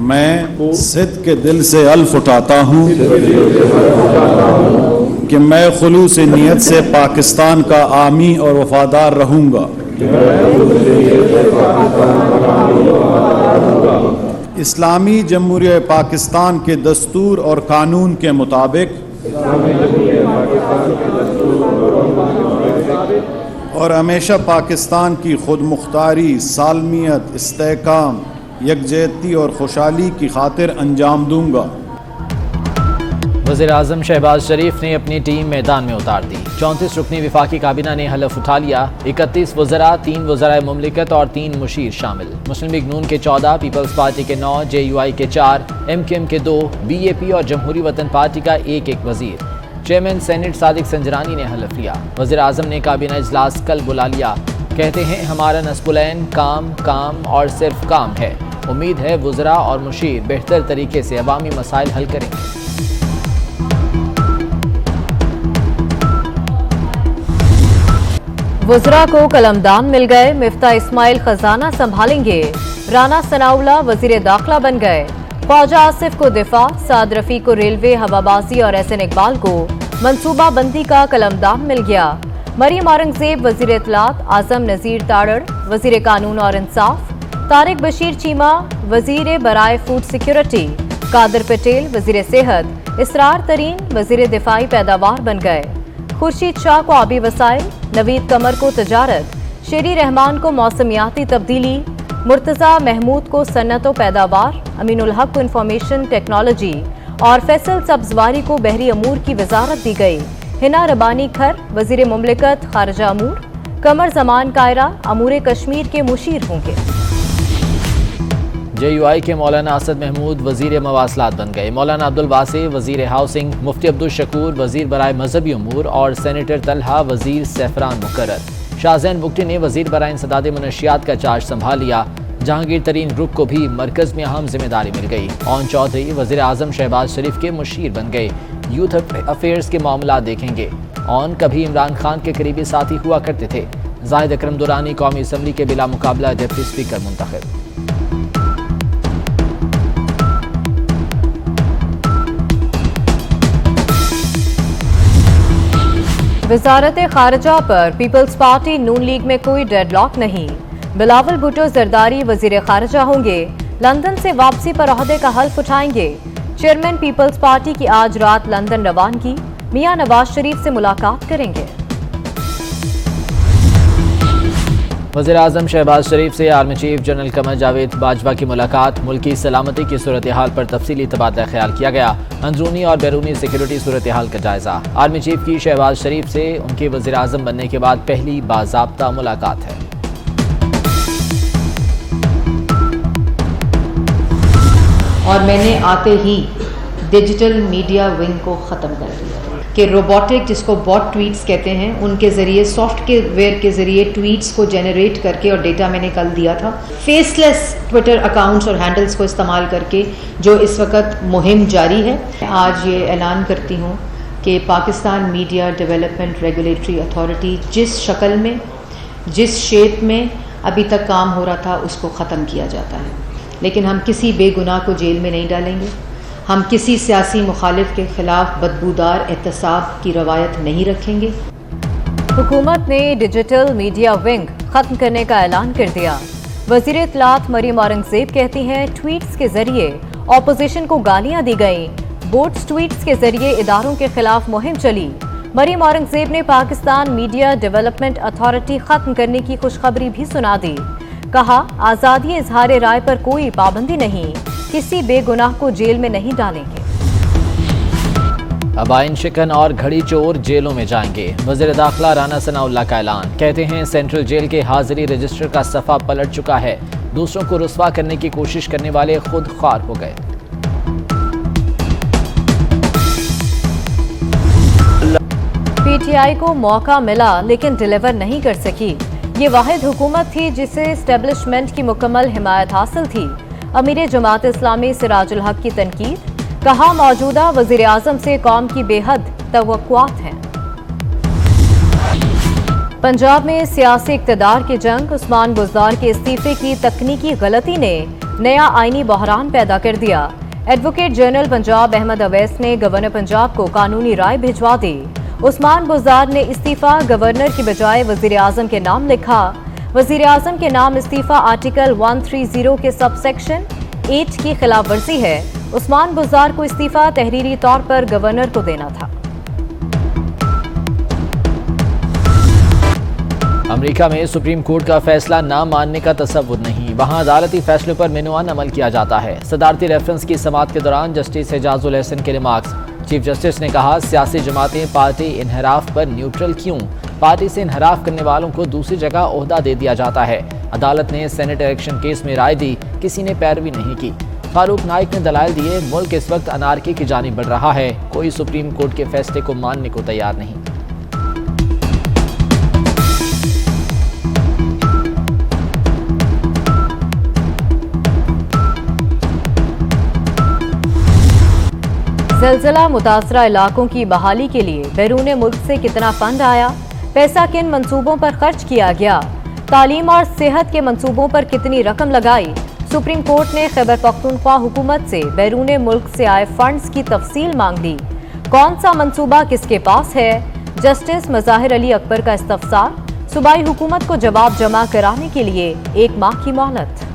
मैं सिद्क़ के दिल से अल्फ उठाता हूँ कि मैं खुलूस नीयत से पाकिस्तान का आमी और वफादार रहूँगा। इस्लामी जमहूरिया पाकिस्तान के दस्तूर और कानून के मुताबिक और हमेशा पाकिस्तान की खुद मुख्तारी, सालमियत, इस्तेहकाम, यकजहती और खुशहाली की खातिर अंजाम दूंगा। वज़ीर-ए-आज़म शहबाज शरीफ ने अपनी टीम मैदान में उतार दी। 34 रुकनी विफाकी काबीना ने हलफ उठा लिया। 31 वज़रा, 3 वज़राए मुमलिकत और 3 मुशीर शामिल। मुस्लिम लीग नून के 14, पीपल्स पार्टी के 9, JUI के 4, MQM के 2, BAP और जमहूरी वतन पार्टी का 1-1 वजीर। चेयरमैन सेनेट सादिक संजरानी ने हलफ लिया। वज़ीर-ए-आज़म ने काबीना इजलास कल बुला लिया। कहते हैं हमारा नस्बुलैन काम काम और सिर्फ काम है। उम्मीद है वज़रा और मुशीर बेहतर तरीके से अवामी मसाइल हल करेंगे। वज़रा को कलमदान मिल गए। मिफ्ता इस्माइल खजाना संभालेंगे। राना सनाउल्लाह वज़ीर दाखिला बन गए। ख्वाजा आसिफ को दिफा, साद रफी को रेलवे, हवाबाजी और SN इकबाल को मनसूबा बंदी का कलमदान मिल गया। मरियम औरंगजेब वज़ीर इत्तलात, आजम नज़ीर ताड़ड़ वज़ीर कानून और इंसाफ, तारिक बशीर चीमा वज़ीर बराए फूड सिक्योरिटी, कादर पटेल वज़ीर सेहत, इसरार तरीन वज़ीर दिफाई पैदावार बन गए। खुर्शीद शाह को आबी वसाइल, नवीद कमर को तजारत, शेरी रहमान को मौसमियाती तब्दीली, मुर्तज़ा महमूद को सन्नत व पैदावार, अमीनुल हक को इंफॉर्मेशन टेक्नोलॉजी और फैसल सब्जवारी को बहरी अमूर की वजारत दी गई। हिना रबानी खर वज़ीर मुमलिकत खारजा अमूर, कमर जमान कायरा अमूर कश्मीर के मुशीर होंगे। JUI के मौलाना असद महमूद वज़ीर मवासलात बन गए। मौलाना अब्दुल वासी वज़ीर हाउसिंग, मुफ्ती अब्दुल शकूर वज़ीर बराए मजहबी अमूर और सेनेटर तलहा वज़ीर सैफरान मुकर्रर। शाहजैन बुगटी ने वज़ीर बराए इंसदाद मनशियात का चार्ज संभाल लिया। जहांगीर तरीन ग्रुप को भी मरकज़ में अहम जिम्मेदारी मिल गई। ओन चौधरी वज़ीर-ए-आज़म शहबाज शरीफ के मुशीर बन गए। यूथ अफेयर्स के मामला देखेंगे। ओन कभी इमरान खान के करीबी साथी हुआ करते थे। जाहिद अकरम दुरानी कौमी असम्बली के बिला मुकाबला डिप्टी स्पीकर मुंतखब। वजारत खारजा पर पीपल्स पार्टी नून लीग में कोई डेडलॉक नहीं। बिलावल भुट्टो जरदारी वजीर खारजा होंगे। लंदन से वापसी पर ओहदे का हल्फ उठाएंगे। चेयरमैन पीपल्स पार्टी की आज रात लंदन रवानगी। मियां नवाज शरीफ से मुलाकात करेंगे। वज़ीर-ए-आज़म शहबाज शरीफ से army chief general Qamar Javed Bajwa की मुलाकात। मुल्की सलामती की सूरत हाल पर तफसीली तबादला ख्याल किया गया। अंदरूनी और बैरूनी सिक्योरिटी सूरत हाल का जायजा। आर्मी चीफ की शहबाज शरीफ से उनके वज़ीर-ए-आज़म बनने के बाद पहली बाज़ाब्ता मुलाकात है। और मैंने आते ही डिजिटल मीडिया विंग को ख़त्म कर दिया कि रोबोटिक, जिसको बॉट ट्वीट्स कहते हैं, उनके ज़रिए सॉफ्टवेयर के ज़रिए ट्वीट्स को जनरेट करके, और डेटा मैंने कल दिया था, फेसलेस ट्विटर अकाउंट्स और हैंडल्स को इस्तेमाल करके जो इस वक्त मुहिम जारी है। आज ये ऐलान करती हूँ कि Pakistan media development regulatory authority जिस शक्ल में, जिस शेप में अभी तक काम हो रहा था, उसको ख़त्म किया जाता है। लेकिन हम किसी बेगुनाह को जेल में नहीं डालेंगे। हम किसी सियासी मुखालिफ के खिलाफ बदबूदार एहतसाब की रवायत नहीं रखेंगे। हुकूमत ने डिजिटल मीडिया विंग खत्म करने का ऐलान कर दिया। वज़ीर इत्तलात मरियम औरंगजेब कहती हैं ट्वीट्स के जरिए ऑपोजिशन को गालियां दी गईं। बोट्स ट्वीट्स के जरिए इदारों के खिलाफ मुहिम चली। मरियम औरंगजेब ने पाकिस्तान मीडिया डेवलपमेंट अथॉरिटी खत्म करने की खुशखबरी भी सुना दी। कहा, आज़ादी इजहार राय पर कोई पाबंदी नहीं, किसी बेगुनाह को जेल में नहीं डालेंगे। अब आइन शिकन और घड़ी चोर जेलों में जाएंगे। वज़ीर दाखिला राना सनाउल्लाह का ऐलान। कहते हैं सेंट्रल जेल के हाजिरी रजिस्टर का सफ़ा पलट चुका है। दूसरों को रुस्वा करने की कोशिश करने वाले खुद ख्वार हो गए। PTI को मौका मिला लेकिन डिलीवर नहीं कर सकी। ये वाहिद हुकूमत थी जिसे एस्टेब्लिशमेंट की मुकम्मल हिमायत हासिल थी। अमीर जमात इस्लामी सिराजुल हक की तनकीद। कहा, मौजूदा वज़ीर आज़म से कौम की बेहद तवक्कुआत हैं। पंजाब में सियासी इक़्तिदार की जंग। उस्मान बुज़दार के इस्तीफे की तकनीकी गलती ने नया आईनी बहरान पैदा कर दिया। एडवोकेट जनरल पंजाब अहमद अवैस ने गवर्नर पंजाब को कानूनी राय भिजवा दी। उस्मान बुज़दार ने इस्तीफा गवर्नर की बजाय वजीर आजम के नाम लिखा। वजीर आजम के नाम इस्तीफा आर्टिकल 130 के सबसेक्शन 8 की खिलाफ वर्जी है। उस्मान बुज़दार को इस्तीफा तहरीरी तौर पर गवर्नर को देना था। अमेरिका में सुप्रीम कोर्ट का फैसला न मानने का तसव्वुर नहीं, वहां अदालती फैसलों पर मिनवान अमल किया जाता है। सदारती रेफरेंस की समाअत के दौरान जस्टिस एजाजुल हसन के रिमार्क्स। चीफ जस्टिस ने कहा, सियासी जमातें पार्टी इनहराफ पर न्यूट्रल क्यों? पार्टी से इनहराफ करने वालों को दूसरी जगह ओहदा दे दिया जाता है। अदालत ने सेनेट इलेक्शन केस में राय दी, किसी ने पैरवी नहीं की। फारूक नाइक ने दलाइल दिए, मुल्क इस वक्त अनारकी की जानिब बढ़ रहा है, कोई सुप्रीम कोर्ट के फैसले को मानने को तैयार नहीं। ज़लज़ला मुतासरा इलाकों की बहाली के लिए बैरून मुल्क से कितना फंड आया? पैसा किन मंसूबों पर खर्च किया गया? तालीम और सेहत के मंसूबों पर कितनी रकम लगाई? सुप्रीम कोर्ट ने खैबर पख्तूनख्वा हुकूमत से बैरून मुल्क से आए फंड्स की तफसील मांग ली। कौन सा मंसूबा किसके पास है? जस्टिस मज़ाहिर अली अकबर का इस्तफसार। सूबाई हुकूमत को जवाब जमा कराने के लिए 1 माह की मोहलत।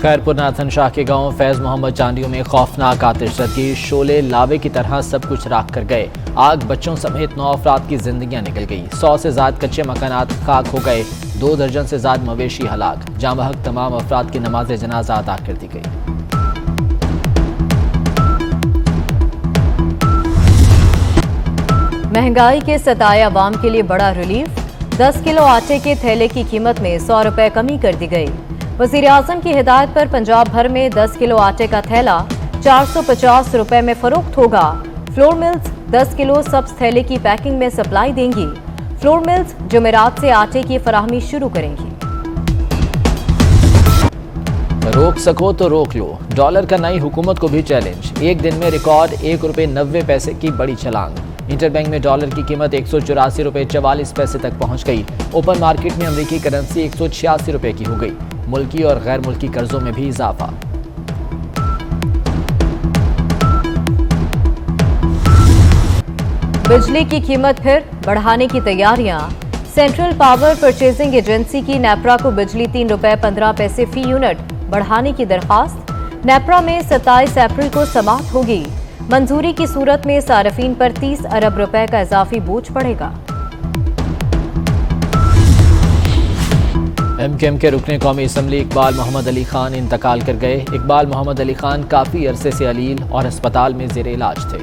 खैरपुर नाथन शाह के गांव फैज मोहम्मद चांदियों में खौफनाक आतिशज़दी, शोले लावे की तरह सब कुछ राख कर गए। आग बच्चों समेत 9 अफराद की जिंदगियां निकल गई। 100 से ज्यादा कच्चे मकानात खाक हो गए। 2 दर्जन से ज्यादा मवेशी हलाक। जामबहक तमाम अफराद की नमाज जनाजा अदा कर दी गई। महंगाई के सताए अवाम के लिए बड़ा रिलीफ। 10 किलो आटे के थैले की कीमत में 100 रुपए कमी कर दी गई। वजीर आजम की हिदायत पर पंजाब भर में 10 किलो आटे का थैला 450 रुपए में फरोख्त होगा। फ्लोर मिल्स 10 किलो सब्ज थैले की पैकिंग में सप्लाई देंगी। फ्लोर मिल्स जुमेरात से आटे की फराहमी शुरू करेंगी। रोक सको तो रोक लो, डॉलर का नई हुकूमत को भी चैलेंज। एक दिन में रिकॉर्ड 1 रुपये 90 पैसे की बड़ी छलांग। इंटरबैंक में डॉलर की कीमत 184 रुपये 44 पैसे तक पहुंच गई। ओपन मार्केट में अमेरिकी करेंसी 186 रुपये की हो गई। मुल्की और गैर मुल्की कर्जों में भी इजाफा। बिजली की कीमत फिर बढ़ाने की तैयारियां। सेंट्रल पावर परचेजिंग एजेंसी की नेपरा को बिजली 3 रुपये 15 पैसे फी यूनिट बढ़ाने की दरखास्त। नेपरा में 27 अप्रैल को समाप्त होगी। मंजूरी की सूरत में सार्फिन पर 30 अरब रुपए का इजाफी बोझ पड़ेगा। MKM के रुकने कौमी असम्बली इकबाल मोहम्मद अली खान इंतकाल कर गए। इकबाल मोहम्मद अली खान काफ़ी अरसे से अलील और अस्पताल में ज़ेर इलाज थे।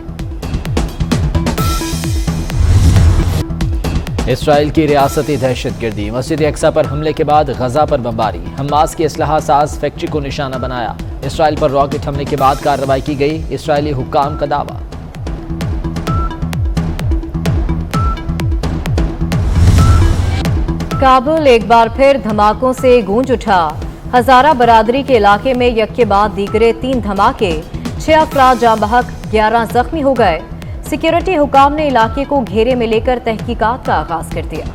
इसराइल की रियासती दहशतगर्दी, मस्जिद अक्सा पर हमले के बाद गजा पर बमबारी। हमास की असलहा साज फैक्ट्री को निशाना बनाया। इसराइल पर रॉकेट हमले के बाद कार्रवाई की गई, इसराइली हुक्काम का दावा। काबुल एक बार फिर धमाकों से गूंज उठा। हजारा बरादरी के इलाके में यक के बाद दीगरे 3 धमाके, 6 अफराद जाँ बहक, 11 जख्मी हो गए। सिक्योरिटी हुकाम ने इलाके को घेरे में लेकर तहकीकात का आगाज कर दिया।